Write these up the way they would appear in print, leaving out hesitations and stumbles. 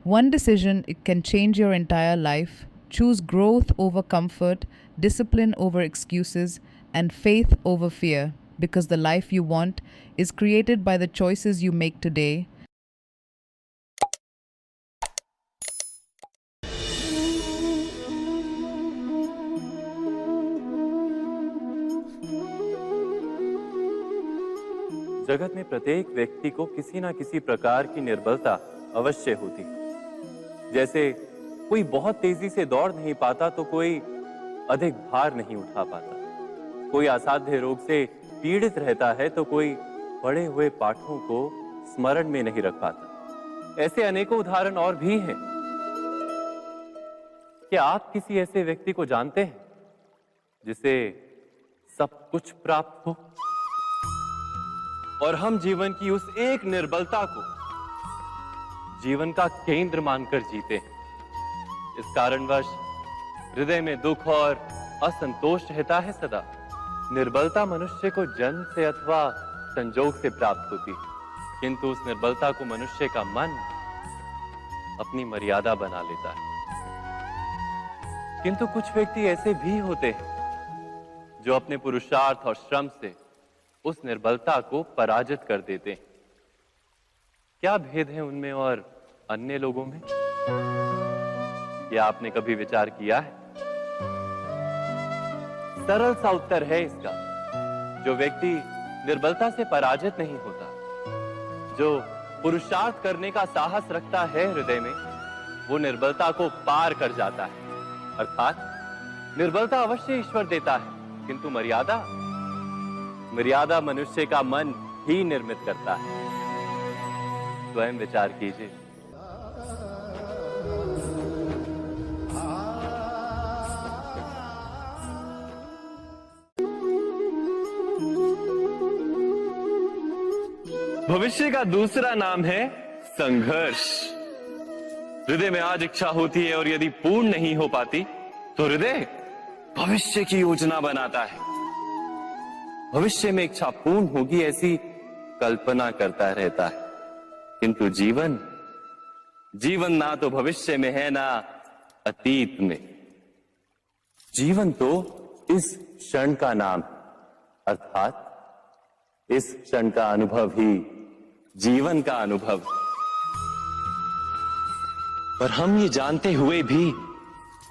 One decision, it can change your entire life. Choose growth over comfort, discipline over excuses, and faith over fear, because the life you want is created by the choices you make today. जगत में प्रत्येक व्यक्ति को किसी ना किसी प्रकार की निर्बलता अवश्य होती है। जैसे कोई बहुत तेजी से दौड़ नहीं पाता तो कोई अधिक भार नहीं उठा पाता, कोई असाध्य रोग से पीड़ित रहता है तो कोई पढ़े हुए पाठों को स्मरण में नहीं रख पाता। ऐसे अनेकों उदाहरण और भी हैं। क्या आप किसी ऐसे व्यक्ति को जानते हैं जिसे सब कुछ प्राप्त हो और हम जीवन की उस एक निर्बलता को जीवन का केंद्र मानकर जीते हैं? इस कारणवश हृदय में दुख और असंतोष रहता है सदा। निर्बलता मनुष्य को जन्म से अथवा संजोग से प्राप्त होती है, किंतु उस निर्बलता को मनुष्य का मन अपनी मर्यादा बना लेता है। किंतु कुछ व्यक्ति ऐसे भी होते हैं जो अपने पुरुषार्थ और श्रम से उस निर्बलता को पराजित कर देते हैं। क्या भेद है उनमें और अन्य लोगों में? क्या आपने कभी विचार किया है? सरल सा उत्तर है इसका। जो व्यक्ति निर्बलता से पराजित नहीं होता, जो पुरुषार्थ करने का साहस रखता है हृदय में, वो निर्बलता को पार कर जाता है। अर्थात निर्बलता अवश्य ईश्वर देता है, किंतु मर्यादा मनुष्य का मन ही निर्मित करता है। स्वयं विचार कीजिए। भविष्य का दूसरा नाम है संघर्ष। हृदय में आज इच्छा होती है और यदि पूर्ण नहीं हो पाती तो हृदय भविष्य की योजना बनाता है। भविष्य में इच्छा पूर्ण होगी ऐसी कल्पना करता रहता है, किंतु जीवन ना तो भविष्य में है ना अतीत में। जीवन तो इस क्षण का नाम, अर्थात इस क्षण का अनुभव ही जीवन का अनुभव। पर हम ये जानते हुए भी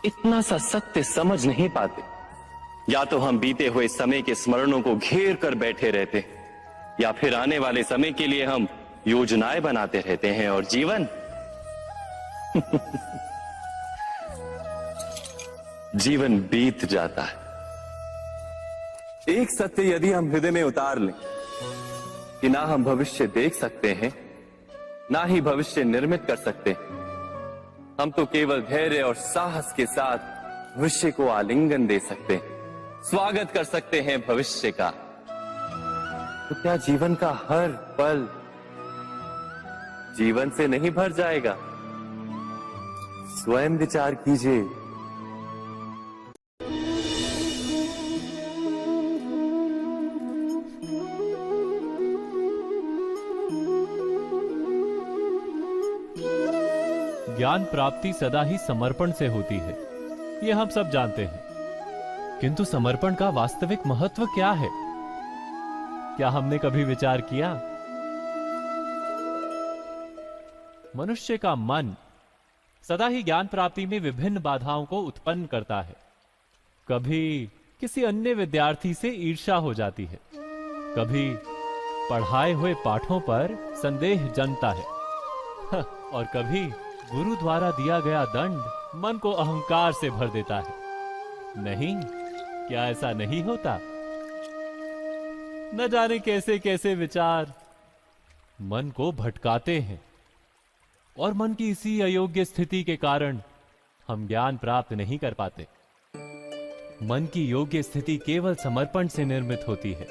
इतना सा सत्य समझ नहीं पाते। या तो हम बीते हुए समय के स्मरणों को घेर कर बैठे रहते हैं, या फिर आने वाले समय के लिए हम योजनाएं बनाते रहते हैं और जीवन जीवन बीत जाता है। एक सत्य यदि हम हृदय में उतार लें कि ना हम भविष्य देख सकते हैं, ना ही भविष्य निर्मित कर सकते हैं, हम तो केवल धैर्य और साहस के साथ भविष्य को आलिंगन दे सकते हैं, स्वागत कर सकते हैं भविष्य का। तो क्या जीवन का हर पल जीवन से नहीं भर जाएगा? स्वयं विचार कीजिए। ज्ञान प्राप्ति सदा ही समर्पण से होती है, ये हम सब जानते हैं। किंतु समर्पण का वास्तविक महत्व क्या है? क्या हमने कभी विचार किया? मनुष्य का मन सदा ही ज्ञान प्राप्ति में विभिन्न बाधाओं को उत्पन्न करता है। कभी किसी अन्य विद्यार्थी से ईर्ष्या हो जाती है, कभी पढ़ाए हुए पाठों पर संदेह जन्मता है और कभी गुरु द्वारा दिया गया दंड मन को अहंकार से भर देता है। नहीं, क्या ऐसा नहीं होता? न जाने कैसे कैसे विचार मन को भटकाते हैं और मन की इसी अयोग्य स्थिति के कारण हम ज्ञान प्राप्त नहीं कर पाते। मन की योग्य स्थिति केवल समर्पण से निर्मित होती है।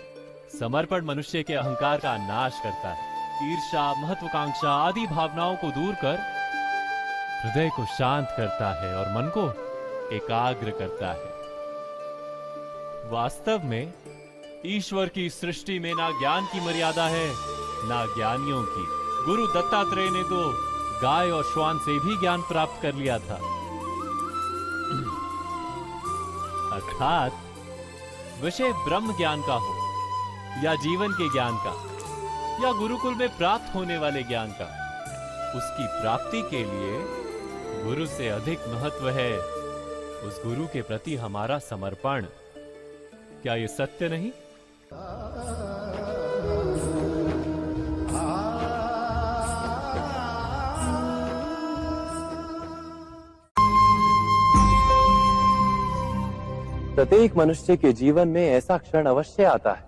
समर्पण मनुष्य के अहंकार का नाश करता है, ईर्ष्या, महत्वाकांक्षा आदि भावनाओं को दूर कर हृदय को शांत करता है और मन को एकाग्र करता है। वास्तव में ईश्वर की सृष्टि में ना ज्ञान की मर्यादा है, ना ज्ञानियों की। गुरु दत्तात्रेय ने तो गाय और श्वान से भी ज्ञान प्राप्त कर लिया था। अर्थात विषय ब्रह्म ज्ञान का हो या जीवन के ज्ञान का या गुरुकुल में प्राप्त होने वाले ज्ञान का, उसकी प्राप्ति के लिए गुरु से अधिक महत्व है उस गुरु के प्रति हमारा समर्पण। क्या ये सत्य नहीं? प्रत्येक मनुष्य के जीवन में ऐसा क्षण अवश्य आता है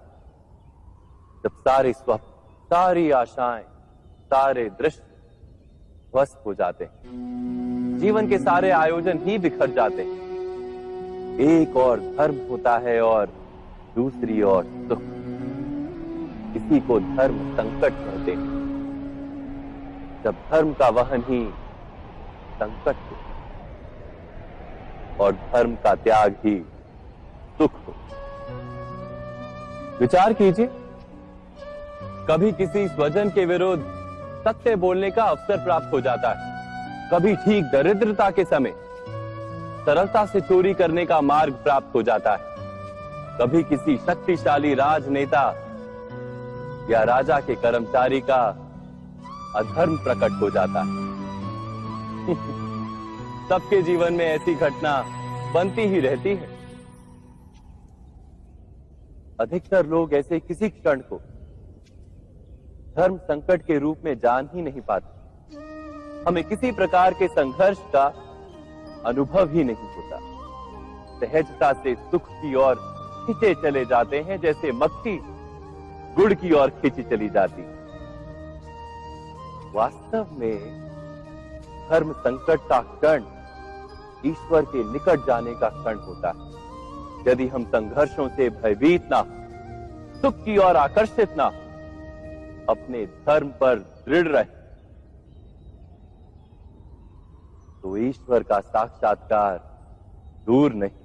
जब सारे स्वप्न, सारी आशाएं, सारे दृश्य ध्वस्त हो जाते हैं। जीवन के सारे आयोजन ही बिखर जाते हैं। एक और धर्म होता है और दूसरी ओर सुख। इसी को धर्म संकट कहते हैं। जब धर्म का वहन ही संकट हो और धर्म का त्याग ही सुख हो। विचार कीजिए, कभी किसी स्वजन के विरुद्ध सत्य बोलने का अवसर प्राप्त हो जाता है, कभी ठीक दरिद्रता के समय सरलता से चोरी करने का मार्ग प्राप्त हो जाता है, कभी किसी शक्तिशाली राजनेता या राजा के कर्मचारी का अधर्म प्रकट हो जाता है। सबके जीवन में ऐसी घटना बनती ही रहती है। अधिकतर लोग ऐसे किसी क्षण को धर्म संकट के रूप में जान ही नहीं पाते। हमें किसी प्रकार के संघर्ष का अनुभव ही नहीं होता। सहजता से सुख की ओर खींचे चले जाते हैं, जैसे मक्खी गुड़ की ओर खींची चली जाती। वास्तव में धर्म संकट का क्षण ईश्वर के निकट जाने का क्षण होता है। यदि हम संघर्षों से भयभीत ना, सुख की ओर आकर्षित ना, अपने धर्म पर दृढ़ रहे, तो ईश्वर का साक्षात्कार दूर नहीं।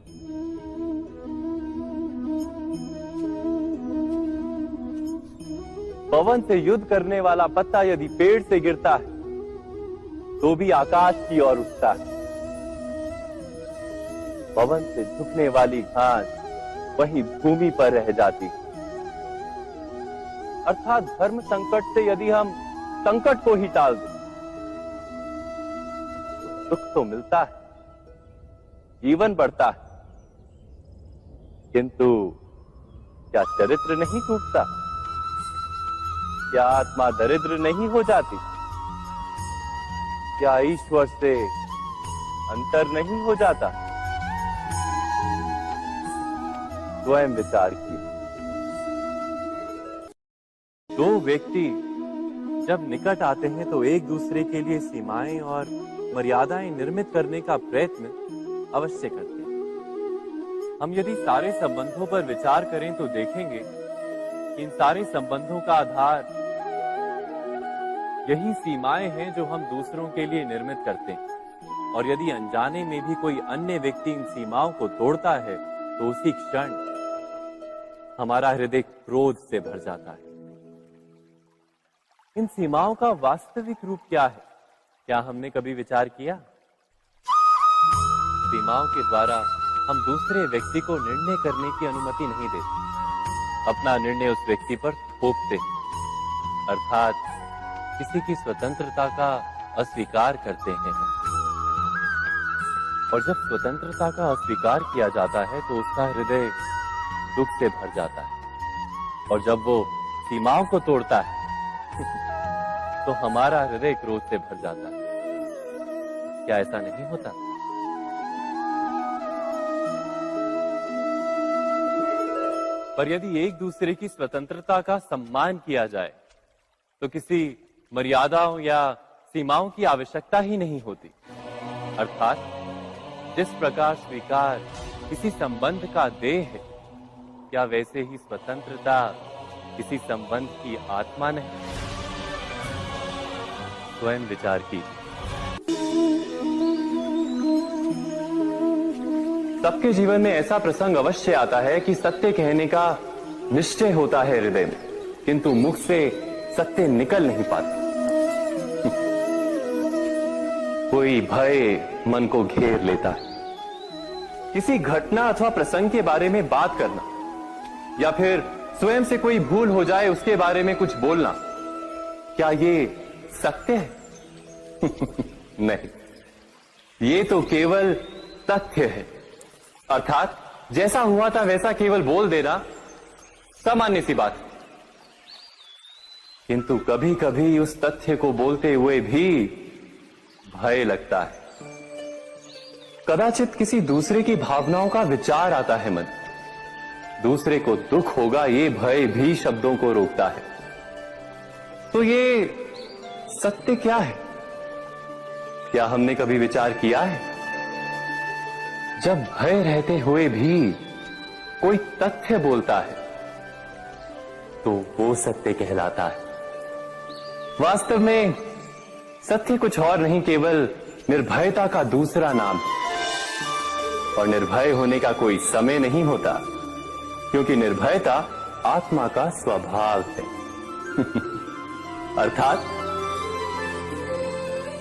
पवन से युद्ध करने वाला पत्ता यदि पेड़ से गिरता है तो भी आकाश की ओर उठता है। पवन से झुकने वाली घास वहीं भूमि पर रह जाती। अर्थात धर्म संकट से यदि हम संकट को ही टाल दें तो सुख तो मिलता है, जीवन बढ़ता है, किंतु क्या चरित्र नहीं टूटता? क्या आत्मा दरिद्र नहीं हो जाती? क्या ईश्वर से अंतर नहीं हो जाता? स्वयं विचार किए। दो व्यक्ति जब निकट आते हैं तो एक दूसरे के लिए सीमाएं और मर्यादाएं निर्मित करने का प्रयत्न अवश्य करते हैं। हम यदि सारे संबंधों पर विचार करें तो देखेंगे कि इन सारे संबंधों का आधार यही सीमाएं हैं जो हम दूसरों के लिए निर्मित करते हैं। और यदि अनजाने में भी कोई अन्य व्यक्ति इन सीमाओं को तोड़ता है तो उसी क्षण हमारा हृदय क्रोध से भर जाता है। इन सीमाओं का वास्तविक रूप क्या है? क्या हमने कभी विचार किया? सीमाओं के द्वारा हम दूसरे व्यक्ति को निर्णय करने की अनुमति नहीं देते। अपना निर्णय उस व्यक्ति पर थोपते, अर्थात किसी की स्वतंत्रता का अस्वीकार करते हैं। और जब स्वतंत्रता का अस्वीकार किया जाता है तो उसका हृदय दुख से भर जाता है। और जब वो सीमाओं को तोड़ता है तो हमारा हृदय क्रोध से भर जाता है। क्या ऐसा नहीं होता? पर यदि एक दूसरे की स्वतंत्रता का सम्मान किया जाए तो किसी मर्यादाओं या सीमाओं की आवश्यकता ही नहीं होती। अर्थात जिस प्रकार स्वीकार किसी संबंध का देह है, क्या वैसे ही स्वतंत्रता किसी संबंध की आत्मा नहीं? स्वयं विचार कीजिए। सबके जीवन में ऐसा प्रसंग अवश्य आता है कि सत्य कहने का निश्चय होता है हृदय में, किंतु मुख से सत्य निकल नहीं पाता। कोई भय मन को घेर लेता है। किसी घटना अथवा प्रसंग के बारे में बात करना या फिर स्वयं से कोई भूल हो जाए उसके बारे में कुछ बोलना, क्या ये सत्य है? नहीं, ये तो केवल तथ्य है। अर्थात जैसा हुआ था वैसा केवल बोल देना सामान्य सी बात है। किंतु कभी कभी उस तथ्य को बोलते हुए भी भय लगता है। कदाचित किसी दूसरे की भावनाओं का विचार आता है मन, दूसरे को दुख होगा ये भय भी शब्दों को रोकता है। तो ये सत्य क्या है? क्या हमने कभी विचार किया है? जब भय रहते हुए भी कोई तथ्य बोलता है तो वो सत्य कहलाता है। वास्तव में सत्य कुछ और नहीं, केवल निर्भयता का दूसरा नाम है। और निर्भय होने का कोई समय नहीं होता, क्योंकि निर्भयता आत्मा का स्वभाव है। अर्थात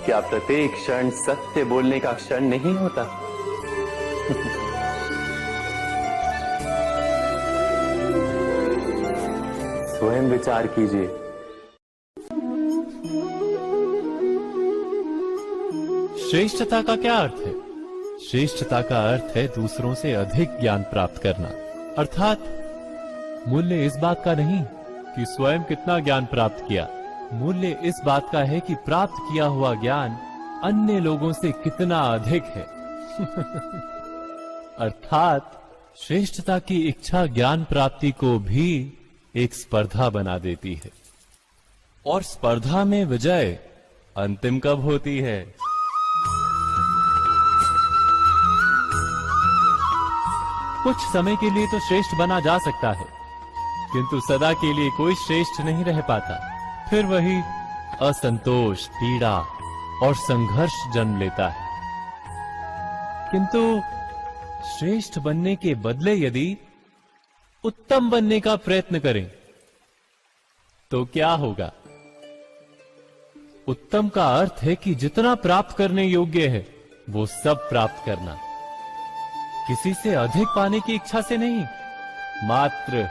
क्या प्रत्येक क्षण सत्य बोलने का क्षण नहीं होता? स्वयं विचार कीजिए। श्रेष्ठता का क्या अर्थ है? श्रेष्ठता का अर्थ है दूसरों से अधिक ज्ञान प्राप्त करना। अर्थात मूल्य इस बात का नहीं कि स्वयं कितना ज्ञान प्राप्त किया, मूल्य इस बात का है कि प्राप्त किया हुआ ज्ञान अन्य लोगों से कितना अधिक है। अर्थात श्रेष्ठता की इच्छा ज्ञान प्राप्ति को भी एक स्पर्धा बना देती है। और स्पर्धा में विजय अंतिम कब होती है? कुछ समय के लिए तो श्रेष्ठ बना जा सकता है, किंतु सदा के लिए कोई श्रेष्ठ नहीं रह पाता। फिर वही असंतोष, पीड़ा और संघर्ष जन्म लेता है। किंतु श्रेष्ठ बनने के बदले यदि उत्तम बनने का प्रयत्न करें तो क्या होगा? उत्तम का अर्थ है कि जितना प्राप्त करने योग्य है वो सब प्राप्त करना, किसी से अधिक पाने की इच्छा से नहीं, मात्र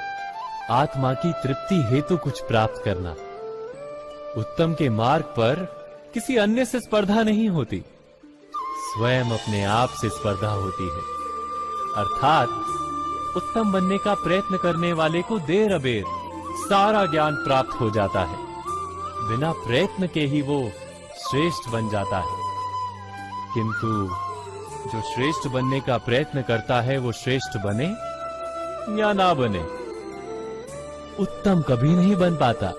आत्मा की तृप्ति हेतु कुछ प्राप्त करना। उत्तम के मार्ग पर किसी अन्य से स्पर्धा नहीं होती, स्वयं अपने आप से स्पर्धा होती है। अर्थात उत्तम बनने का प्रयत्न करने वाले को देर अबेर सारा ज्ञान प्राप्त हो जाता है, बिना प्रयत्न के ही वो श्रेष्ठ बन जाता है। किंतु जो श्रेष्ठ बनने का प्रयत्न करता है वो श्रेष्ठ बने या ना बने, उत्तम कभी नहीं बन पाता।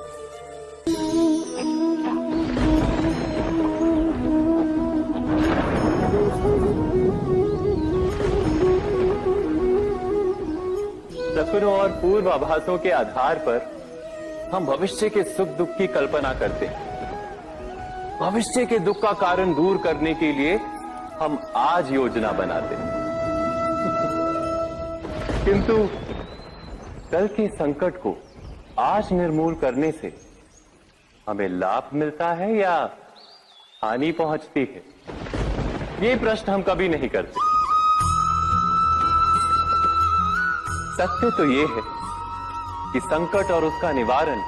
सपनों और पूर्वाभासों के आधार पर हम भविष्य के सुख दुख की कल्पना करते हैं। भविष्य के दुख का कारण दूर करने के लिए हम आज योजना बनाते हैं। किंतु कल के संकट को आज निर्मूल करने से हमें लाभ मिलता है या हानि पहुंचती है, ये प्रश्न हम कभी नहीं करते। सत्य तो ये है कि संकट और उसका निवारण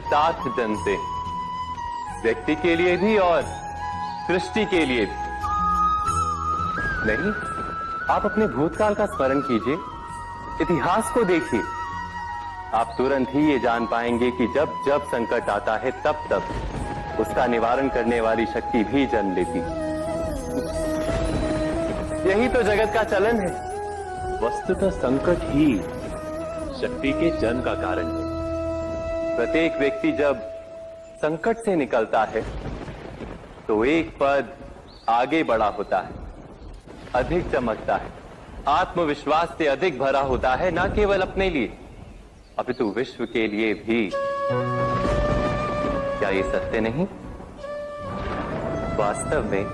साथ जन से, व्यक्ति के लिए भी और सृष्टि के लिए भी। नहीं, आप अपने भूतकाल का स्मरण कीजिए, इतिहास को देखिए, आप तुरंत ही ये जान पाएंगे कि जब जब संकट आता है तब तब उसका निवारण करने वाली शक्ति भी जन्म लेती है। यही तो जगत का चलन है। वस्तुतः संकट ही शक्ति के जन्म का कारण है। प्रत्येक व्यक्ति जब संकट से निकलता है तो एक पद आगे बढ़ा होता है, अधिक चमकता है, आत्मविश्वास से अधिक भरा होता है, न केवल अपने लिए अपितु विश्व के लिए भी। क्या ये सत्य नहीं? वास्तव में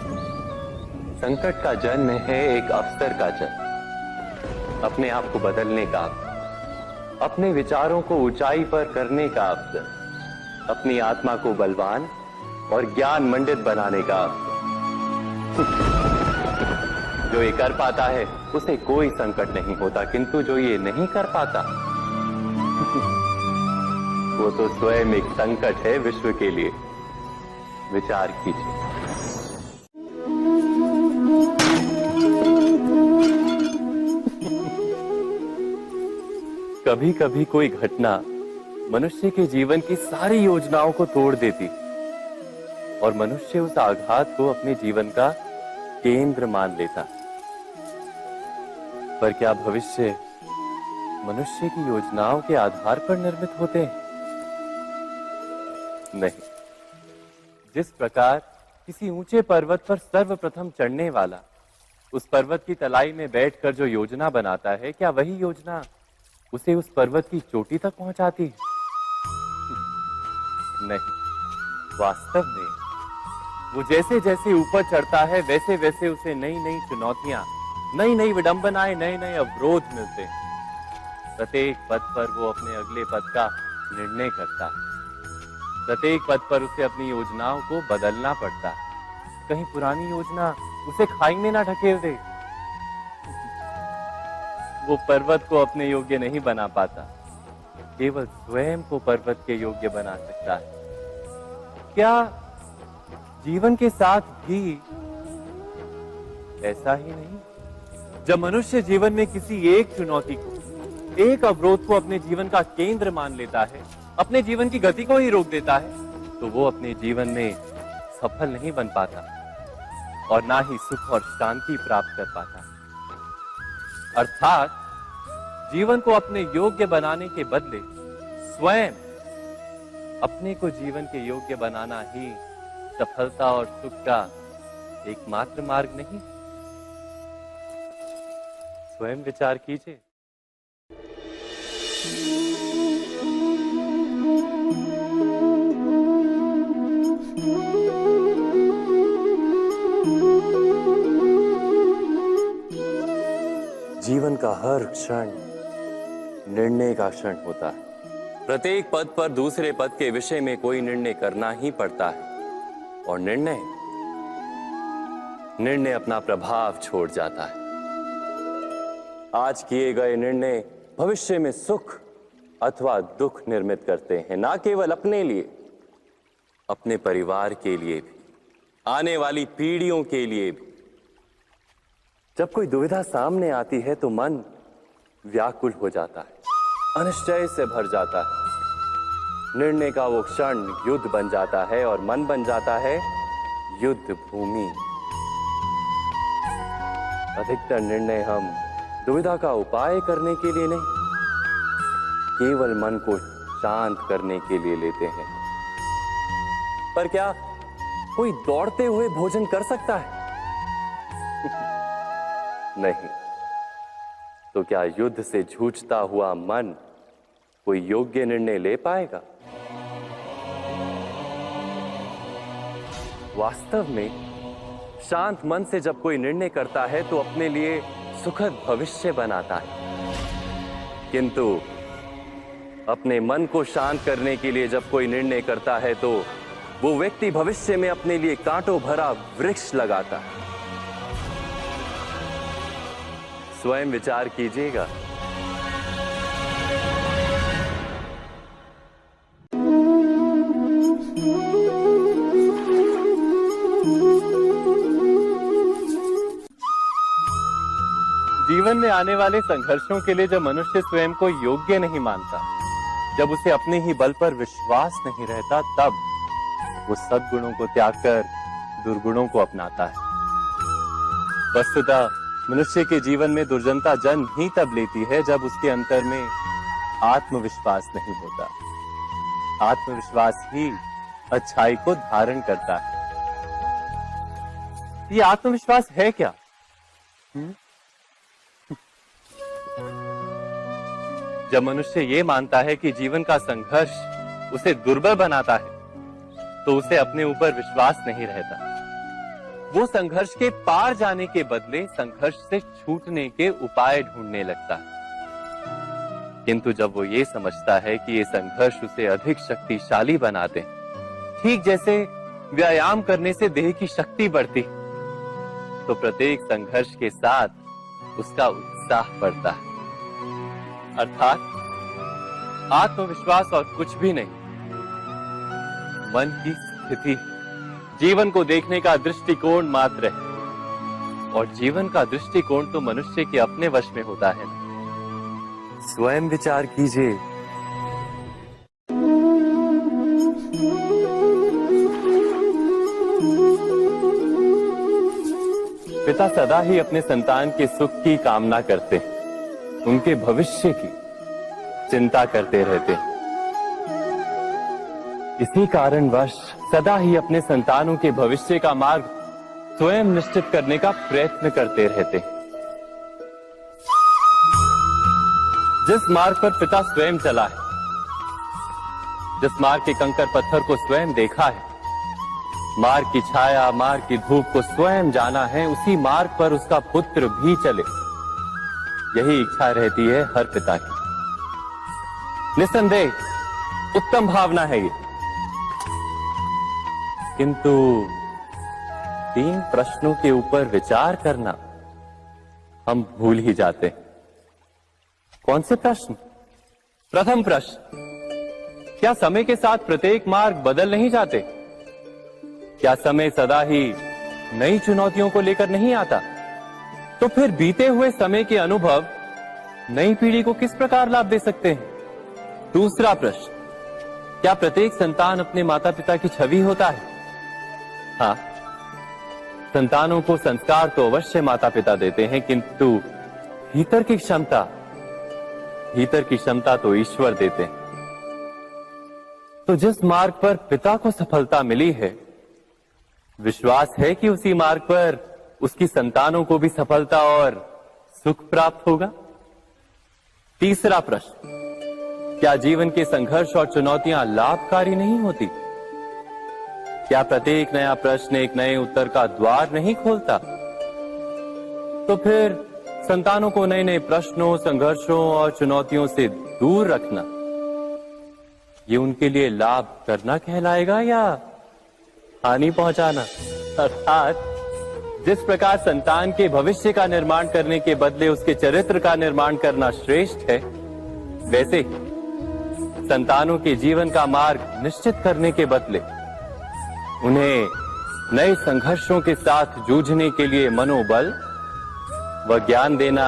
संकट का जन्म है एक अवसर का जन्म, अपने आप को बदलने का, अपने विचारों को ऊंचाई पर करने का अवसर, अपनी आत्मा को बलवान और ज्ञान मंडित बनाने का अवसर। जो ये कर पाता है उसे कोई संकट नहीं होता, किंतु जो ये नहीं कर पाता वो तो स्वयं एक संकट है विश्व के लिए। विचार कीजिए। कभी कभी कोई घटना मनुष्य के जीवन की सारी योजनाओं को तोड़ देती और मनुष्य उस आघात को अपने जीवन का केंद्र मान लेता। पर क्या भविष्य मनुष्य की योजनाओं के आधार पर निर्मित होते हैं? नहीं। जिस प्रकार किसी ऊंचे पर्वत पर सर्वप्रथम चढ़ने वाला उस पर्वत की तलाई में बैठकर जो योजना बनाता है, क्या वही योजना उसे उस पर्वत की चोटी तक पहुंचाती है? नहीं। वास्तव में वो जैसे जैसे ऊपर चढ़ता है वैसे वैसे उसे नई नई चुनौतियां, नई नई विडंबनाएं, नए नए अवरोध मिलते हैं। प्रत्येक पद पर वो अपने अगले पद का निर्णय करता है। प्रत्येक पद पर उसे अपनी योजनाओं को बदलना पड़ता है। कहीं पुरानी योजना उसे खाई में ना ढकेल दे। वो पर्वत को अपने योग्य नहीं बना पाता, केवल स्वयं को पर्वत के योग्य बना सकता है। क्या जीवन के साथ भी ऐसा ही नहीं? जब मनुष्य जीवन में किसी एक चुनौती को, एक अवरोध को अपने जीवन का केंद्र मान लेता है, अपने जीवन की गति को ही रोक देता है, तो वो अपने जीवन में सफल नहीं बन पाता और ना ही सुख और शांति प्राप्त कर पाता। अर्थात जीवन को अपने योग्य बनाने के बदले स्वयं अपने को जीवन के योग्य बनाना ही सफलता और सुख का एकमात्र मार्ग नहीं। स्वयं विचार कीजिए। जीवन का हर क्षण निर्णय का क्षण होता है। प्रत्येक पद पर दूसरे पद के विषय में कोई निर्णय करना ही पड़ता है और निर्णय अपना प्रभाव छोड़ जाता है। आज किए गए निर्णय भविष्य में सुख अथवा दुख निर्मित करते हैं, ना केवल अपने लिए, अपने परिवार के लिए भी, आने वाली पीढ़ियों के लिए भी। जब कोई दुविधा सामने आती है तो मन व्याकुल हो जाता है, अनिश्चय से भर जाता है। निर्णय का वो क्षण युद्ध बन जाता है और मन बन जाता है युद्ध भूमि। अधिकतर निर्णय हम दुविधा का उपाय करने के लिए नहीं, केवल मन को शांत करने के लिए लेते हैं। पर क्या कोई दौड़ते हुए भोजन कर सकता है? नहीं। तो क्या युद्ध से जूझता हुआ मन कोई योग्य निर्णय ले पाएगा? वास्तव में शांत मन से जब कोई निर्णय करता है तो अपने लिए सुखद भविष्य बनाता है, किंतु अपने मन को शांत करने के लिए जब कोई निर्णय करता है तो वो व्यक्ति भविष्य में अपने लिए कांटों भरा वृक्ष लगाता है। स्वयं विचार कीजिएगा। जीवन में आने वाले संघर्षों के लिए जब मनुष्य स्वयं को योग्य नहीं मानता, जब उसे अपने ही बल पर विश्वास नहीं रहता, तब वो सद्गुणों को त्याग कर दुर्गुणों को अपनाता है। वस्तुतः मनुष्य के जीवन में दुर्जनता जन्म ही तब लेती है जब उसके अंतर में आत्मविश्वास नहीं होता। आत्मविश्वास ही अच्छाई को धारण करता है। ये आत्मविश्वास है क्या? जब मनुष्य ये मानता है कि जीवन का संघर्ष उसे दुर्बल बनाता है, तो उसे अपने ऊपर विश्वास नहीं रहता। वो संघर्ष के पार जाने के बदले संघर्ष से छूटने के उपाय ढूंढने लगता है। किंतु जब वो ये समझता है कि ये संघर्ष उसे अधिक शक्तिशाली बनाते हैं, ठीक जैसे व्यायाम करने से देह की शक्ति बढ़ती, तो प्रत्येक संघर्ष के साथ उसका उत्साह बढ़ता है। अर्थात आत्मविश्वास और कुछ भी नहीं, मन की स्थिति जीवन को देखने का दृष्टिकोण मात्र है। और जीवन का दृष्टिकोण तो मनुष्य के अपने वश में होता है। स्वयं विचार कीजिए। पिता सदा ही अपने संतान के सुख की कामना करते हैं, उनके भविष्य की चिंता करते रहते हैं। इसी कारणवश सदा ही अपने संतानों के भविष्य का मार्ग स्वयं निश्चित करने का प्रयत्न करते रहते हैं। जिस मार्ग पर पिता स्वयं चला है, जिस मार्ग के कंकर पत्थर को स्वयं देखा है, मार्ग की छाया, मार्ग की धूप को स्वयं जाना है, उसी मार्ग पर उसका पुत्र भी चले, यही इच्छा रहती है हर पिता की। निस्संदेह उत्तम भावना है ये, किंतु 3 प्रश्नों के ऊपर विचार करना हम भूल ही जाते हैं। कौन से प्रश्न? प्रथम प्रश्न, क्या समय के साथ प्रत्येक मार्ग बदल नहीं जाते? क्या समय सदा ही नई चुनौतियों को लेकर नहीं आता? तो फिर बीते हुए समय के अनुभव नई पीढ़ी को किस प्रकार लाभ दे सकते हैं? दूसरा प्रश्न, क्या प्रत्येक संतान अपने माता पिता की छवि होता है? हाँ, संतानों को संस्कार तो अवश्य माता पिता देते हैं, किंतु भीतर की क्षमता तो ईश्वर देते हैं। तो जिस मार्ग पर पिता को सफलता मिली है, विश्वास है कि उसी मार्ग पर उसकी संतानों को भी सफलता और सुख प्राप्त होगा। तीसरा प्रश्न, क्या जीवन के संघर्ष और चुनौतियां लाभकारी नहीं होती? क्या प्रत्येक नया प्रश्न एक नए उत्तर का द्वार नहीं खोलता? तो फिर संतानों को नए नए प्रश्नों, संघर्षों और चुनौतियों से दूर रखना, ये उनके लिए लाभ करना कहलाएगा या हानि पहुंचाना? अर्थात जिस प्रकार संतान के भविष्य का निर्माण करने के बदले उसके चरित्र का निर्माण करना श्रेष्ठ है, वैसे ही संतानों के जीवन का मार्ग निश्चित करने के बदले उन्हें नए संघर्षों के साथ जूझने के लिए मनोबल व ज्ञान देना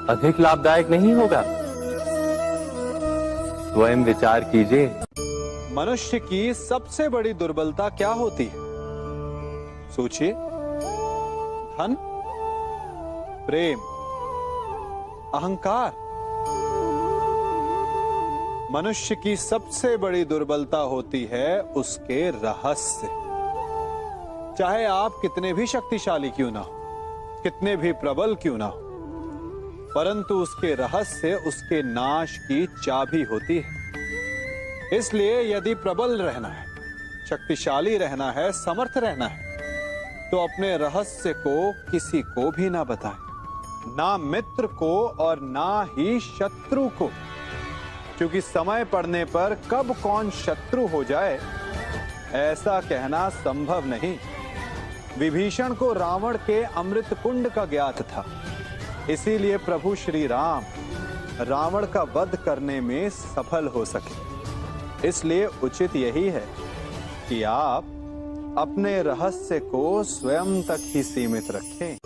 अधिक लाभदायक नहीं होगा? स्वयं विचार कीजिए। मनुष्य की सबसे बड़ी दुर्बलता क्या होती है? सोचिए। धन, प्रेम, अहंकार। मनुष्य की सबसे बड़ी दुर्बलता होती है उसके रहस्य। चाहे आप कितने भी शक्तिशाली क्यों ना हो, कितने भी प्रबल क्यों ना हो, परंतु उसके रहस्य उसके नाश की चाबी होती है। इसलिए यदि प्रबल रहना है, शक्तिशाली रहना है, समर्थ रहना है, तो अपने रहस्य को किसी को भी ना बताएं, ना मित्र को और ना ही शत्रु को, क्योंकि समय पड़ने पर कब कौन शत्रु हो जाए ऐसा कहना संभव नहीं। विभीषण को रावण के अमृत कुंड का ज्ञात था, इसीलिए प्रभु श्री राम रावण का वध करने में सफल हो सके। इसलिए उचित यही है कि आप अपने रहस्य को स्वयं तक ही सीमित रखें।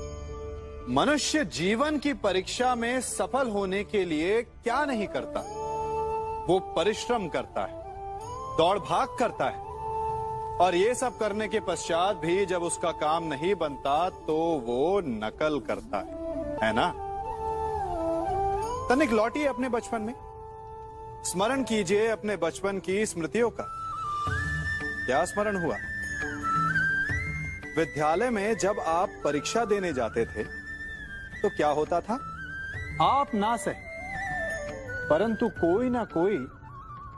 मनुष्य जीवन की परीक्षा में सफल होने के लिए क्या नहीं करता? वो परिश्रम करता है, दौड़ भाग करता है, और ये सब करने के पश्चात भी जब उसका काम नहीं बनता तो वो नकल करता है ना? तनिक लौटिए अपने बचपन में, स्मरण कीजिए अपने बचपन की स्मृतियों का। क्या स्मरण हुआ? विद्यालय में जब आप परीक्षा देने जाते थे तो क्या होता था? आप ना सही, परंतु कोई ना कोई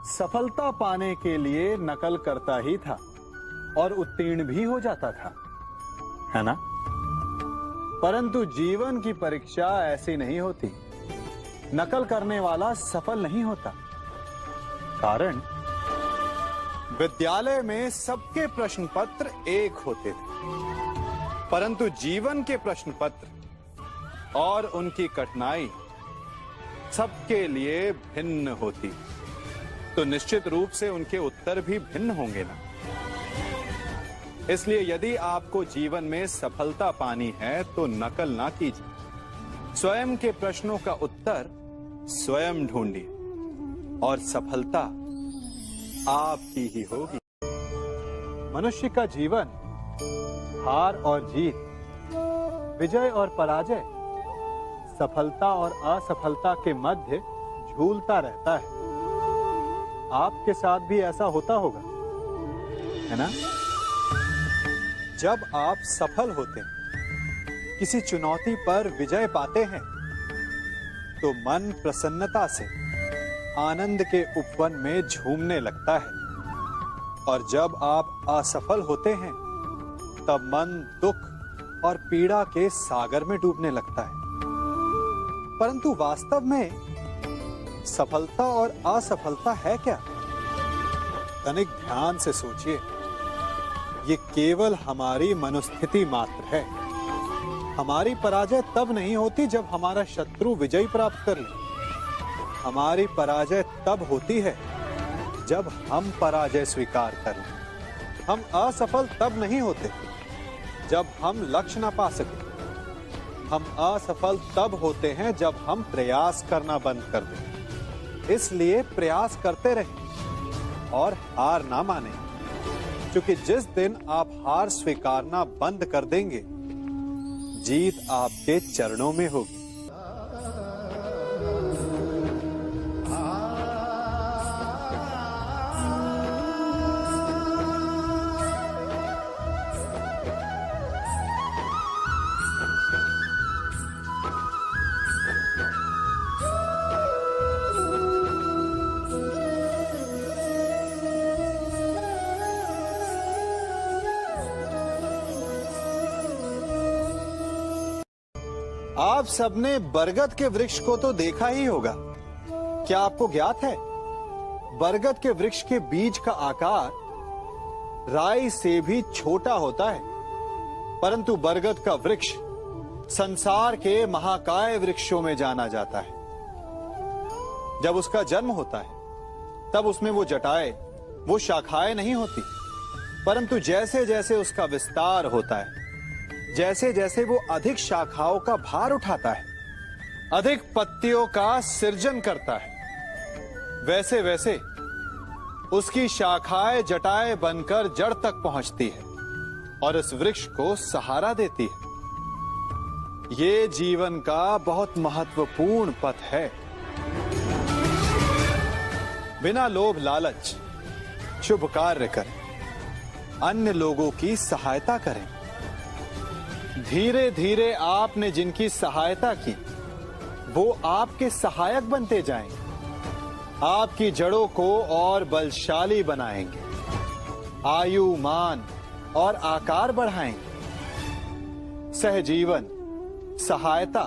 सफलता पाने के लिए नकल करता ही था और उत्तीर्ण भी हो जाता था, है ना? परंतु जीवन की परीक्षा ऐसी नहीं होती। नकल करने वाला सफल नहीं होता। कारण विद्यालय में सबके प्रश्न पत्र एक होते थे, परंतु जीवन के प्रश्न पत्र और उनकी कठिनाई सबके लिए भिन्न होती, तो निश्चित रूप से उनके उत्तर भी भिन्न होंगे ना। इसलिए यदि आपको जीवन में सफलता पानी है तो नकल ना कीजिए, स्वयं के प्रश्नों का उत्तर स्वयं ढूंढिए और सफलता आपकी ही होगी। मनुष्य का जीवन हार और जीत, विजय और पराजय, सफलता और असफलता के मध्य झूलता रहता है। आपके साथ भी ऐसा होता होगा, है ना? जब आप सफल होते हैं, किसी चुनौती पर विजय पाते हैं, तो मन प्रसन्नता से आनंद के उपवन में झूमने लगता है, और जब आप असफल होते हैं तब मन दुख और पीड़ा के सागर में डूबने लगता है। परंतु वास्तव में सफलता और असफलता है क्या? तनिक ध्यान से सोचिए, ये केवल हमारी मनोस्थिति मात्र है। हमारी पराजय तब नहीं होती जब हमारा शत्रु विजय प्राप्त कर ले। हमारी पराजय तब होती है जब हम पराजय स्वीकार कर लें। हम असफल तब नहीं होते जब हम लक्ष्य ना पा सके। हम असफल तब होते हैं जब हम प्रयास करना बंद कर दें। इसलिए प्रयास करते रहें और हार ना मानें, क्योंकि जिस दिन आप हार स्वीकारना बंद कर देंगे, जीत आपके चरणों में होगी। आप सबने बरगद के वृक्ष को तो देखा ही होगा। क्या आपको ज्ञात है, बरगद के वृक्ष के बीज का आकार राई से भी छोटा होता है, परंतु बरगद का वृक्ष संसार के महाकाय वृक्षों में जाना जाता है। जब उसका जन्म होता है तब उसमें वो जटाएं, वो शाखाएं नहीं होती, परंतु जैसे जैसे उसका विस्तार होता है, जैसे जैसे वो अधिक शाखाओं का भार उठाता है, अधिक पत्तियों का सृजन करता है, वैसे वैसे उसकी शाखाएं जटाएं बनकर जड़ तक पहुंचती है और इस वृक्ष को सहारा देती है। ये जीवन का बहुत महत्वपूर्ण पथ है। बिना लोभ लालच शुभ कार्य करें, अन्य लोगों की सहायता करें। धीरे धीरे आपने जिनकी सहायता की वो आपके सहायक बनते जाएंगे, आपकी जड़ों को और बलशाली बनाएंगे, आयु मान और आकार बढ़ाएंगे। सहजीवन, सहायता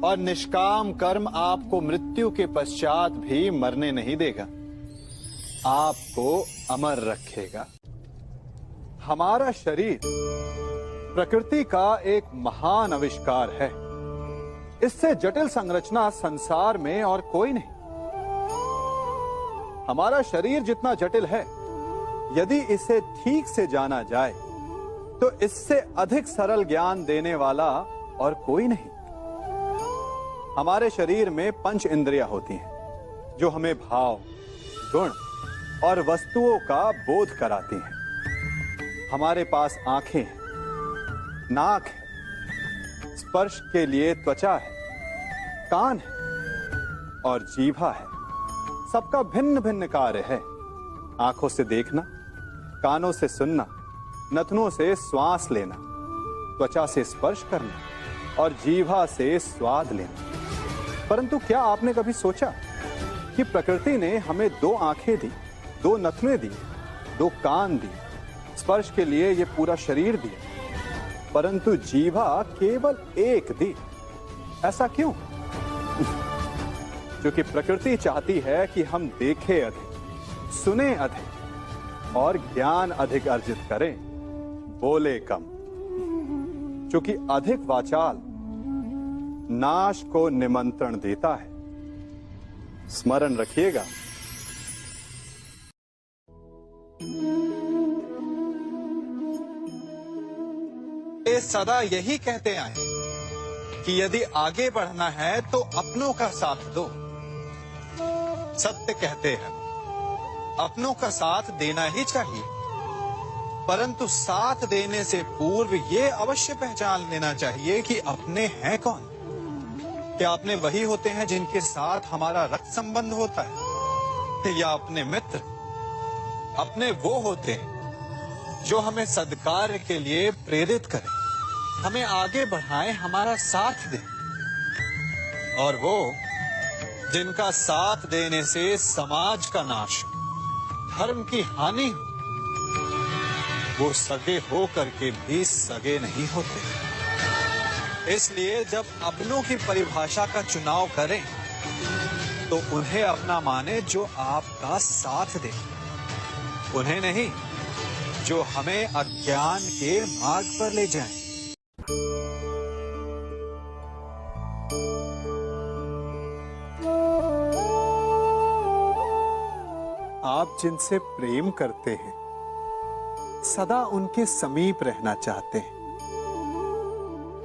और निष्काम कर्म आपको मृत्यु के पश्चात भी मरने नहीं देगा, आपको अमर रखेगा। हमारा शरीर प्रकृति का एक महान आविष्कार है। इससे जटिल संरचना संसार में और कोई नहीं। हमारा शरीर जितना जटिल है, यदि इसे ठीक से जाना जाए तो इससे अधिक सरल ज्ञान देने वाला और कोई नहीं। हमारे शरीर में 5 इंद्रियां होती हैं जो हमें भाव, गुण और वस्तुओं का बोध कराती हैं। हमारे पास आंखें हैं, नाक है, स्पर्श के लिए त्वचा है, कान है और जीभा है। सबका भिन्न भिन्न कार्य है। आंखों से देखना, कानों से सुनना, नथनों से श्वास लेना, त्वचा से स्पर्श करना और जीभा से स्वाद लेना। परंतु क्या आपने कभी सोचा कि प्रकृति ने हमें 2 आंखें दी, 2 नथने दी, 2 कान दी, स्पर्श के लिए ये पूरा शरीर दिया, परंतु जीभा केवल 1 दी? ऐसा क्यों? क्योंकि प्रकृति चाहती है कि हम देखें अधिक, सुने अधिक और ज्ञान अधिक अर्जित करें, बोले कम। क्योंकि अधिक वाचाल नाश को निमंत्रण देता है। स्मरण रखिएगा। ये सदा यही कहते आए कि यदि आगे बढ़ना है तो अपनों का साथ दो। सत्य कहते हैं, अपनों का साथ देना ही चाहिए, परंतु साथ देने से पूर्व ये अवश्य पहचान लेना चाहिए कि अपने हैं कौन। क्या अपने वही होते हैं जिनके साथ हमारा रक्त संबंध होता है, या अपने मित्र? अपने वो होते हैं जो हमें सद्कार्य के लिए प्रेरित करें, हमें आगे बढ़ाएं, हमारा साथ दें। और वो जिनका साथ देने से समाज का नाश, धर्म की हानि हो, वो सगे हो करके भी सगे नहीं होते। इसलिए जब अपनों की परिभाषा का चुनाव करें तो उन्हें अपना माने जो आपका साथ दे, उन्हें नहीं जो हमें अज्ञान के मार्ग पर ले जाएं। आप जिनसे प्रेम करते हैं सदा उनके समीप रहना चाहते हैं,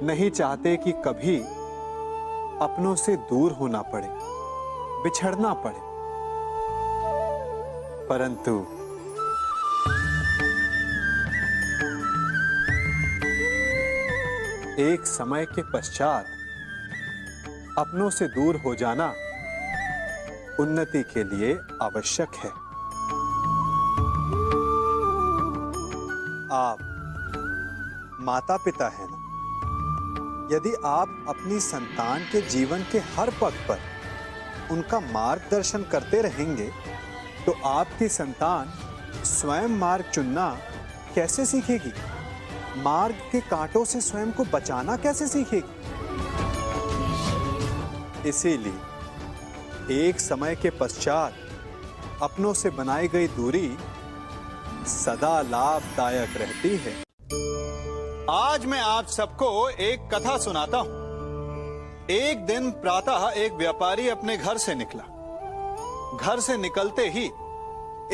नहीं चाहते कि कभी अपनों से दूर होना पड़े, बिछड़ना पड़े। परंतु एक समय के पश्चात अपनों से दूर हो जाना उन्नति के लिए आवश्यक है। आप माता पिता हैं ना, यदि आप अपनी संतान के जीवन के हर पग पर उनका मार्गदर्शन करते रहेंगे तो आपकी संतान स्वयं मार्ग चुनना कैसे सीखेगी? मार्ग के कांटों से स्वयं को बचाना कैसे सीखेगी? इसीलिए एक समय के पश्चात अपनों से बनाई गई दूरी सदा लाभदायक रहती है। आज मैं आप सबको एक कथा सुनाता हूं। एक दिन प्रातः एक व्यापारी अपने घर से निकला। घर से निकलते ही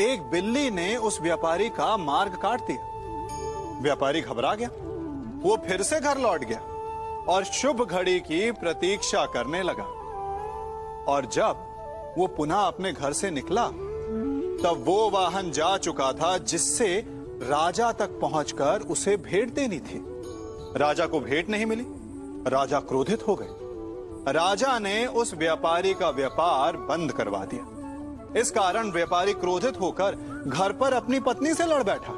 एक बिल्ली ने उस व्यापारी का मार्ग काट दिया। व्यापारी घबरा गया, वो फिर से घर लौट गया और शुभ घड़ी की प्रतीक्षा करने लगा। और जब वो पुनः अपने घर से निकला तब वो वाहन जा चुका था जिससे राजा तक पहुंचकर उसे भेंट देनी थी। राजा को भेंट नहीं मिली। राजा क्रोधित हो गए। राजा ने उस व्यापारी का व्यापार बंद करवा दिया। इस कारण व्यापारी क्रोधित होकर घर पर अपनी पत्नी से लड़ बैठा।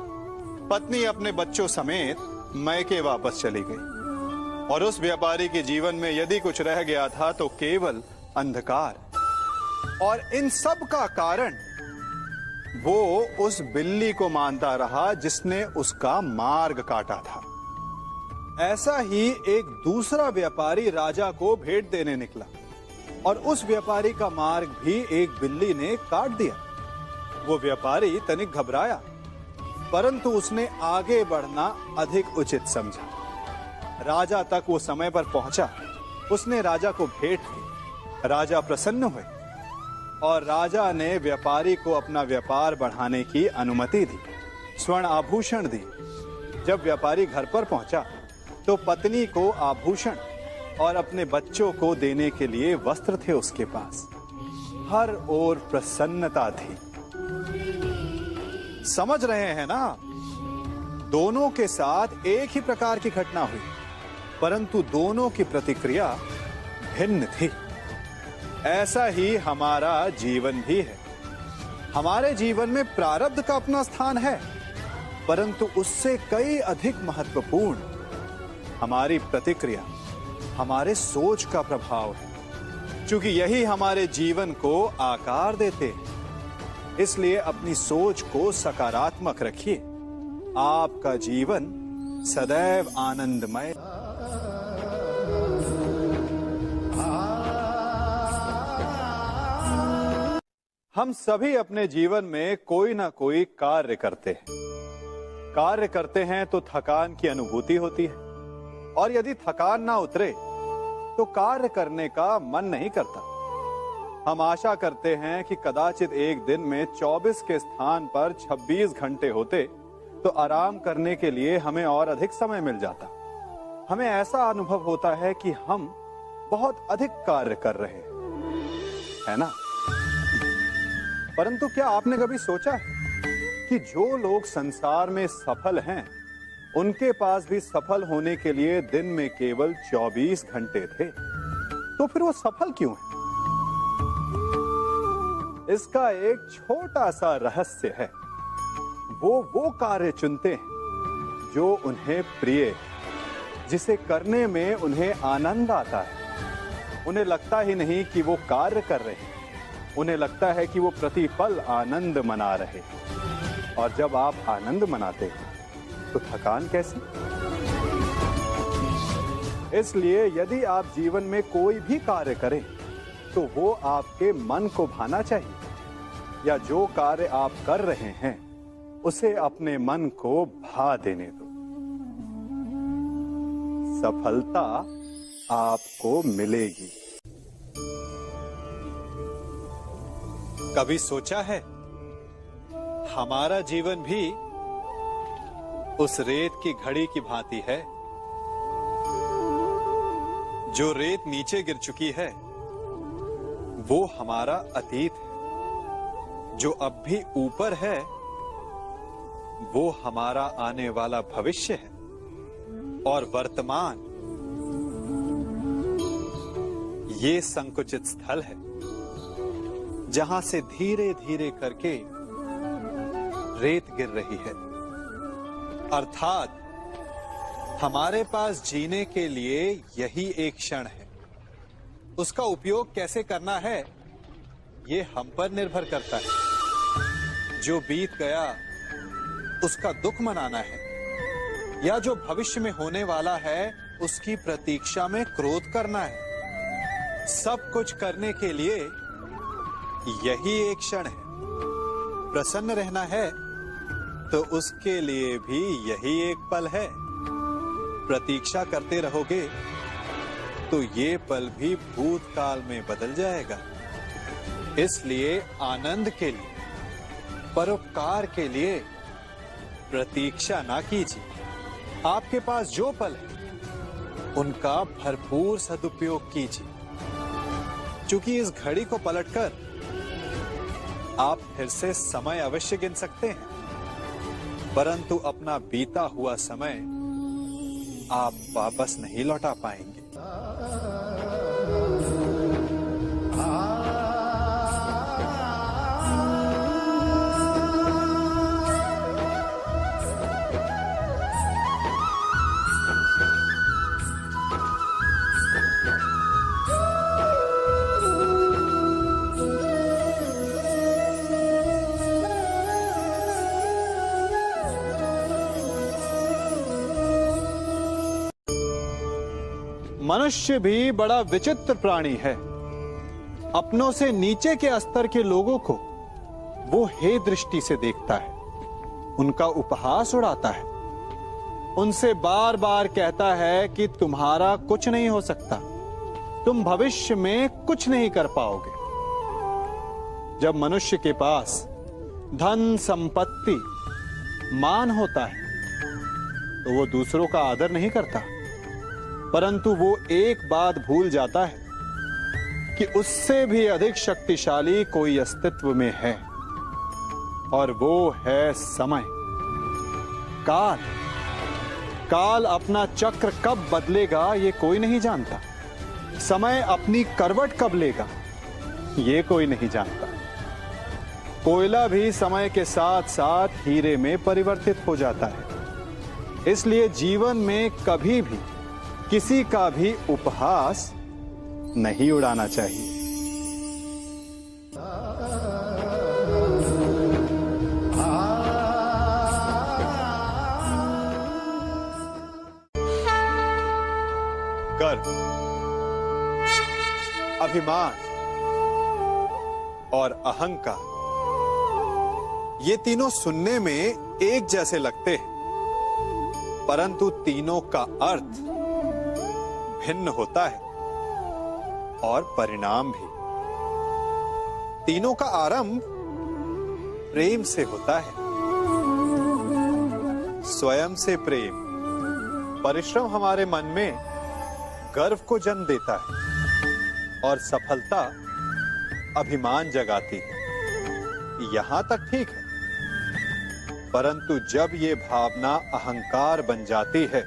पत्नी अपने बच्चों समेत मैके वापस चली गई और उस व्यापारी के जीवन में यदि कुछ रह गया था तो केवल अंधकार। और इन सब का कारण वो उस बिल्ली को मानता रहा जिसने उसका मार्ग काटा था। ऐसा ही एक दूसरा व्यापारी राजा को भेंट देने निकला और उस व्यापारी का मार्ग भी एक बिल्ली ने काट दिया। वो व्यापारी तनिक घबराया, परंतु उसने आगे बढ़ना अधिक उचित समझा। राजा तक वो समय पर पहुंचा। उसने राजा को भेंट दी। राजा प्रसन्न हुए और राजा ने व्यापारी को अपना व्यापार बढ़ाने की अनुमति दी, स्वर्ण आभूषण दी। जब व्यापारी घर पर पहुंचा तो पत्नी को आभूषण और अपने बच्चों को देने के लिए वस्त्र थे उसके पास। हर ओर प्रसन्नता थी। समझ रहे हैं ना? दोनों के साथ एक ही प्रकार की घटना हुई, परंतु दोनों की प्रतिक्रिया भिन्न थी। ऐसा ही हमारा जीवन भी है। हमारे जीवन में प्रारब्ध का अपना स्थान है, परंतु उससे कई अधिक महत्वपूर्ण हमारी प्रतिक्रिया, हमारे सोच का प्रभाव है, क्योंकि यही हमारे जीवन को आकार देते हैं। इसलिए अपनी सोच को सकारात्मक रखिए। आपका जीवन सदैव आनंदमय। हम सभी अपने जीवन में कोई ना कोई कार्य करते हैं। कार्य करते हैं तो थकान की अनुभूति होती है। और यदि थकान ना उतरे तो कार्य करने का मन नहीं करता। हम आशा करते हैं कि कदाचित एक दिन में 24 के स्थान पर 26 घंटे होते तो आराम करने के लिए हमें और अधिक समय मिल जाता। हमें ऐसा अनुभव होता है कि हम बहुत अधिक कार्य कर रहे हैं, है ना? परंतु क्या आपने कभी सोचा है कि जो लोग संसार में सफल हैं, उनके पास भी सफल होने के लिए दिन में केवल 24 घंटे थे, तो फिर वो सफल क्यों हैं? इसका एक छोटा सा रहस्य है। वो कार्य चुनते हैं जो उन्हें प्रिय है, जिसे करने में उन्हें आनंद आता है। उन्हें लगता ही नहीं कि वो कार्य कर रहे हैं, उन्हें लगता है कि वो प्रतिपल आनंद मना रहे हैं। और जब आप आनंद मनाते हैं तो थकान कैसी? इसलिए यदि आप जीवन में कोई भी कार्य करें तो वो आपके मन को भाना चाहिए, या जो कार्य आप कर रहे हैं उसे अपने मन को भा देने दो। सफलता आपको मिलेगी। कभी सोचा है हमारा जीवन भी उस रेत की घड़ी की भांति है? जो रेत नीचे गिर चुकी है वो हमारा अतीत है, जो अब भी ऊपर है वो हमारा आने वाला भविष्य है, और वर्तमान ये संकुचित स्थल है जहां से धीरे धीरे करके रेत गिर रही है। अर्थात हमारे पास जीने के लिए यही एक क्षण है। उसका उपयोग कैसे करना है ये हम पर निर्भर करता है। जो बीत गया उसका दुख मनाना है, या जो भविष्य में होने वाला है उसकी प्रतीक्षा में क्रोध करना है। सब कुछ करने के लिए यही एक क्षण है। प्रसन्न रहना है तो उसके लिए भी यही एक पल है। प्रतीक्षा करते रहोगे तो ये पल भी भूतकाल में बदल जाएगा। इसलिए आनंद के लिए, परोपकार के लिए प्रतीक्षा ना कीजिए। आपके पास जो पल है उनका भरपूर सदुपयोग कीजिए, क्योंकि इस घड़ी को पलटकर आप फिर से समय अवश्य गिन सकते हैं, परंतु अपना बीता हुआ समय आप वापस नहीं लौटा पाएंगे। मनुष्य भी बड़ा विचित्र प्राणी है। अपनों से नीचे के स्तर के लोगों को वो हे दृष्टि से देखता है, उनका उपहास उड़ाता है, उनसे बार बार कहता है कि तुम्हारा कुछ नहीं हो सकता, तुम भविष्य में कुछ नहीं कर पाओगे। जब मनुष्य के पास धन, संपत्ति, मान होता है तो वो दूसरों का आदर नहीं करता, परंतु वो एक बात भूल जाता है कि उससे भी अधिक शक्तिशाली कोई अस्तित्व में है, और वो है समय। काल। काल अपना चक्र कब बदलेगा ये कोई नहीं जानता। समय अपनी करवट कब लेगा ये कोई नहीं जानता। कोयला भी समय के साथ साथ हीरे में परिवर्तित हो जाता है। इसलिए जीवन में कभी भी किसी का भी उपहास नहीं उड़ाना चाहिए। गर्व, अभिमान और अहंकार, ये तीनों सुनने में एक जैसे लगते हैं, परंतु तीनों का अर्थ भिन्न होता है और परिणाम भी। तीनों का आरंभ प्रेम से होता है। स्वयं से प्रेम, परिश्रम हमारे मन में गर्व को जन्म देता है और सफलता अभिमान जगाती है। यहां तक ठीक है, परंतु जब ये भावना अहंकार बन जाती है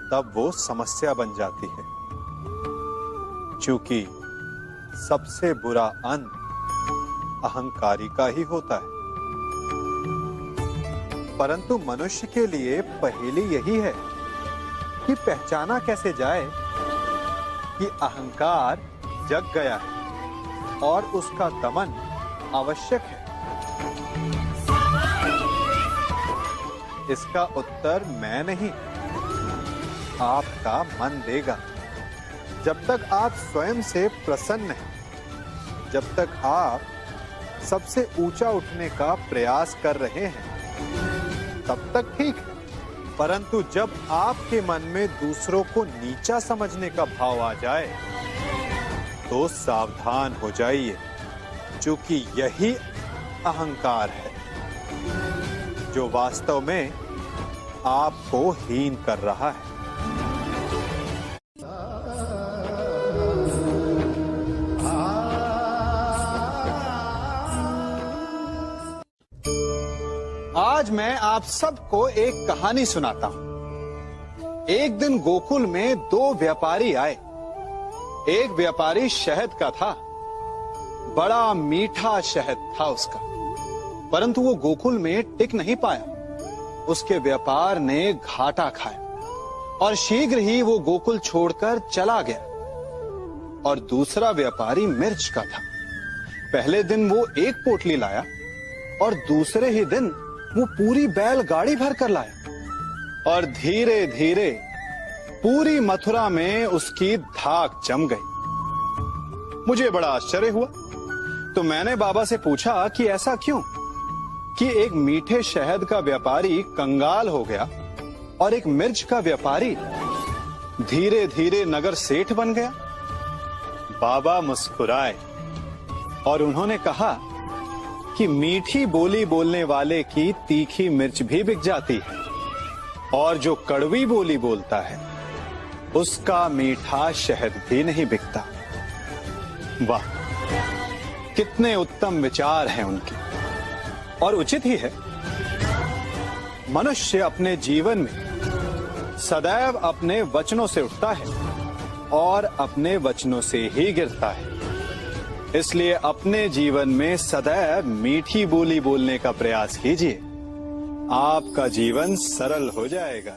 तब वो समस्या बन जाती है, क्योंकि सबसे बुरा अंत अहंकारी का ही होता है। परंतु मनुष्य के लिए पहेली यही है कि पहचाना कैसे जाए कि अहंकार जग गया है और उसका दमन आवश्यक है। इसका उत्तर मैं नहीं, आपका मन देगा। जब तक आप स्वयं से प्रसन्न हैं, जब तक आप सबसे ऊंचा उठने का प्रयास कर रहे हैं, तब तक ठीक है। परंतु जब आपके मन में दूसरों को नीचा समझने का भाव आ जाए तो सावधान हो जाइए, क्योंकि यही अहंकार है जो वास्तव में आपको हीन कर रहा है। आज मैं आप सबको एक कहानी सुनाता हूं। एक दिन गोकुल में दो व्यापारी आए। एक व्यापारी शहद का था, बड़ा मीठा शहद था उसका, परंतु वो गोकुल में टिक नहीं पाया। उसके व्यापार ने घाटा खाया और शीघ्र ही वो गोकुल छोड़कर चला गया। और दूसरा व्यापारी मिर्च का था। पहले दिन वो एक पोटली लाया और दूसरे ही दिन वो पूरी बैलगाड़ी भर कर लाया और धीरे धीरे पूरी मथुरा में उसकी धाक जम गई। मुझे बड़ा आश्चर्य हुआ, तो मैंने बाबा से पूछा कि ऐसा क्यों कि एक मीठे शहद का व्यापारी कंगाल हो गया और एक मिर्च का व्यापारी धीरे धीरे नगर सेठ बन गया। बाबा मुस्कुराए और उन्होंने कहा कि मीठी बोली बोलने वाले की तीखी मिर्च भी बिक जाती है और जो कड़वी बोली बोलता है उसका मीठा शहद भी नहीं बिकता। वाह, कितने उत्तम विचार हैं उनके, और उचित ही है। मनुष्य अपने जीवन में सदैव अपने वचनों से उठता है और अपने वचनों से ही गिरता है। इसलिए अपने जीवन में सदैव मीठी बोली बोलने का प्रयास कीजिए, आपका जीवन सरल हो जाएगा।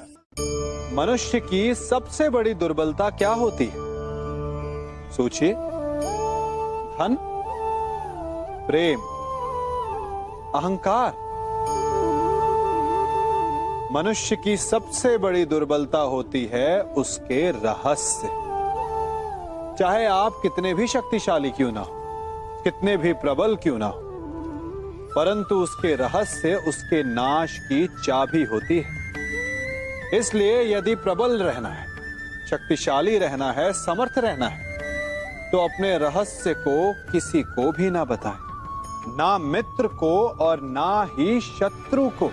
मनुष्य की सबसे बड़ी दुर्बलता क्या होती है? सोचिए। धन, प्रेम, अहंकार। मनुष्य की सबसे बड़ी दुर्बलता होती है उसके रहस्य। चाहे आप कितने भी शक्तिशाली क्यों ना हो, कितने भी प्रबल क्यों ना हो, परंतु उसके रहस्य उसके नाश की चाबी होती है। इसलिए यदि प्रबल रहना है, शक्तिशाली रहना है, समर्थ रहना है, तो अपने रहस्य को किसी को भी ना बताएं, ना मित्र को और ना ही शत्रु को,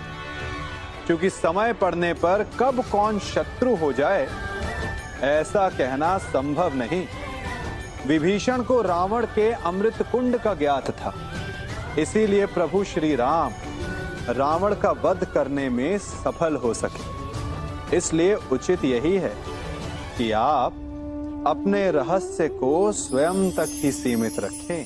क्योंकि समय पड़ने पर कब कौन शत्रु हो जाए ऐसा कहना संभव नहीं। विभीषण को रावण के अमृत कुंड का ज्ञात था, इसीलिए प्रभु श्री राम रावण का वध करने में सफल हो सके। इसलिए उचित यही है कि आप अपने रहस्य को स्वयं तक ही सीमित रखें।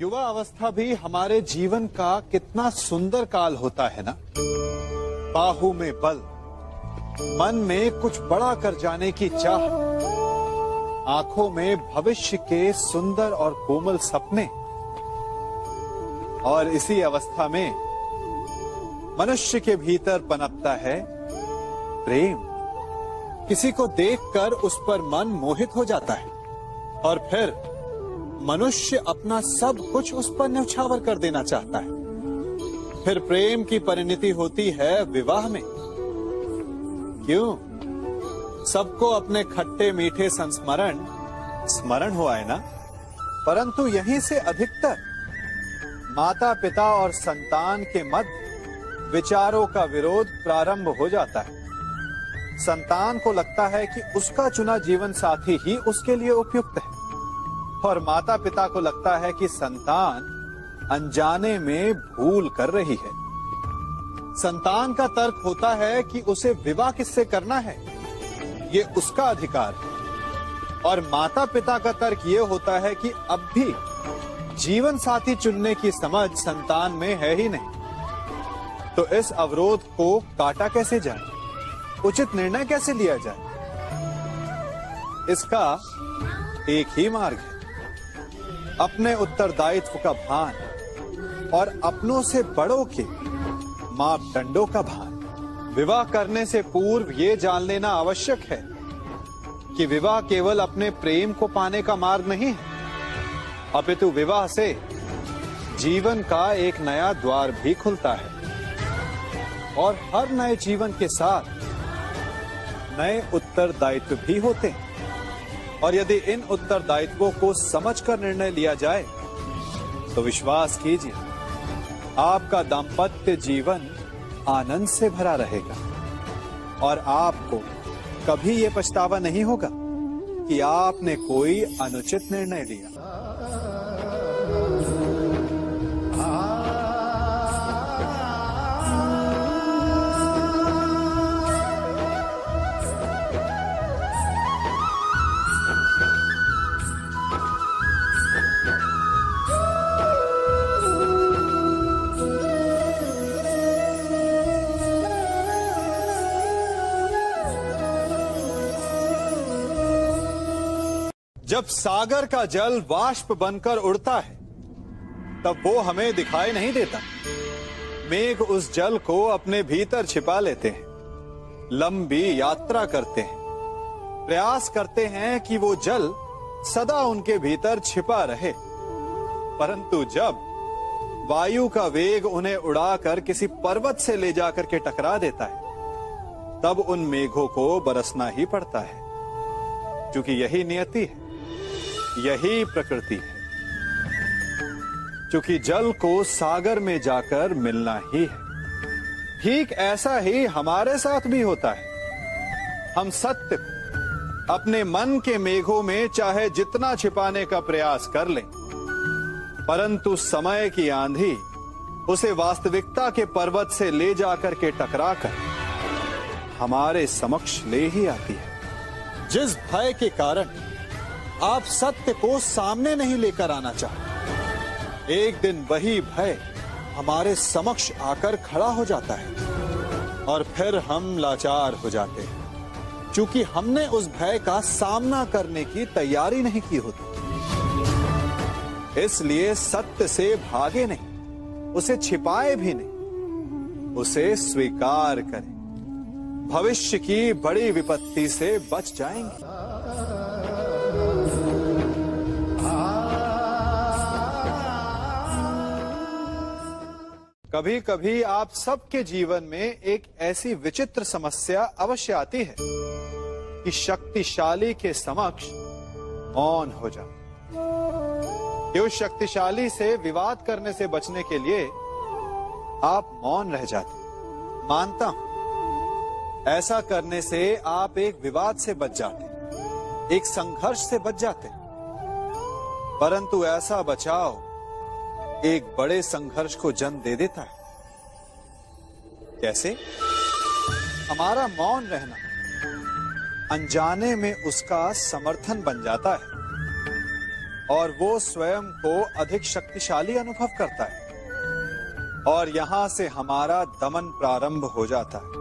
युवा अवस्था भी हमारे जीवन का कितना सुंदर काल होता है ना। बाहु में बल, मन में कुछ बड़ा कर जाने की चाह, आंखों में भविष्य के सुंदर और कोमल सपने। और इसी अवस्था में मनुष्य के भीतर पनपता है प्रेम। किसी को देखकर उस पर मन मोहित हो जाता है और फिर मनुष्य अपना सब कुछ उस पर न्यौछावर कर देना चाहता है। फिर प्रेम की परिणति होती है विवाह में। क्यों? सबको अपने खट्टे मीठे संस्मरण स्मरण हुआ है ना। परंतु यहीं से अधिकतर माता पिता और संतान के मध्य विचारों का विरोध प्रारंभ हो जाता है। संतान को लगता है कि उसका चुना जीवन साथी ही उसके लिए उपयुक्त है, और माता पिता को लगता है कि संतान अनजाने में भूल कर रही है। संतान का तर्क होता है कि उसे विवाह किससे करना है, ये उसका अधिकार है, और माता पिता का तर्क ये होता है कि अब भी जीवन साथी चुनने की समझ संतान में है ही नहीं। तो इस अवरोध को काटा कैसे जाए, उचित निर्णय कैसे लिया जाए? इसका एक ही मार्ग है, अपने उत्तरदायित्व का भान और अपनों से बड़ों के मापदंडों का भान। विवाह करने से पूर्व ये जान लेना आवश्यक है कि विवाह केवल अपने प्रेम को पाने का मार्ग नहीं है, अपितु विवाह से जीवन का एक नया द्वार भी खुलता है, और हर नए जीवन के साथ नए उत्तरदायित्व भी होते हैं। और यदि इन उत्तरदायित्वों को समझकर निर्णय लिया जाए तो विश्वास कीजिए, आपका दाम्पत्य जीवन आनंद से भरा रहेगा, और आपको कभी ये पछतावा नहीं होगा कि आपने कोई अनुचित निर्णय लिया। जब सागर का जल वाष्प बनकर उड़ता है तब वो हमें दिखाई नहीं देता। मेघ उस जल को अपने भीतर छिपा लेते हैं, लंबी यात्रा करते हैं, प्रयास करते हैं कि वो जल सदा उनके भीतर छिपा रहे। परंतु जब वायु का वेग उन्हें उड़ाकर किसी पर्वत से ले जाकर के टकरा देता है, तब उन मेघों को बरसना ही पड़ता है, क्योंकि यही नियति है, यही प्रकृति है। क्योंकि जल को सागर में जाकर मिलना ही है। ठीक ऐसा ही हमारे साथ भी होता है। हम सत्य को अपने मन के मेघों में चाहे जितना छिपाने का प्रयास कर लें, परंतु समय की आंधी उसे वास्तविकता के पर्वत से ले जाकर के टकराकर हमारे समक्ष ले ही आती है। जिस भय के कारण आप सत्य को सामने नहीं लेकर आना चाहते, एक दिन वही भय हमारे समक्ष आकर खड़ा हो जाता है, और फिर हम लाचार हो जाते हैं, क्योंकि हमने उस भय का सामना करने की तैयारी नहीं की होती। इसलिए सत्य से भागे नहीं, उसे छिपाए भी नहीं, उसे स्वीकार करें। भविष्य की बड़ी विपत्ति से बच जाएंगे। कभी कभी आप सबके जीवन में एक ऐसी विचित्र समस्या अवश्य आती है कि शक्तिशाली के समक्ष मौन हो जाओ। कि उस शक्तिशाली से विवाद करने से बचने के लिए आप मौन रह जाते। मानता हूं ऐसा करने से आप एक विवाद से बच जाते, एक संघर्ष से बच जाते, परंतु ऐसा बचाव एक बड़े संघर्ष को जन्म दे देता है। कैसे? हमारा मौन रहना अनजाने में उसका समर्थन बन जाता है, और वो स्वयं को अधिक शक्तिशाली अनुभव करता है, और यहां से हमारा दमन प्रारंभ हो जाता है।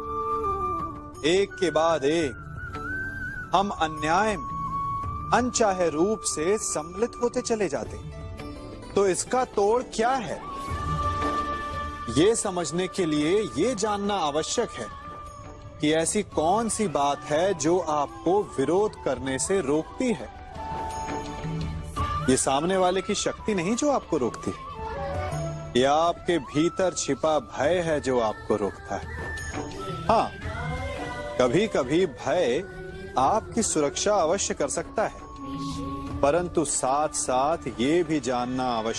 एक के बाद एक हम अन्याय में अनचाहे रूप से सम्मिलित होते चले जाते हैं। तो इसका तोड़ क्या है? ये समझने के लिए ये जानना आवश्यक है कि ऐसी कौन सी बात है जो आपको विरोध करने से रोकती है। ये सामने वाले की शक्ति नहीं जो आपको रोकती है, या आपके भीतर छिपा भय है जो आपको रोकता है? हाँ, कभी कभी भय आपकी सुरक्षा अवश्य कर सकता है, परंतु साथ साथ ये भी जानना आवश्यक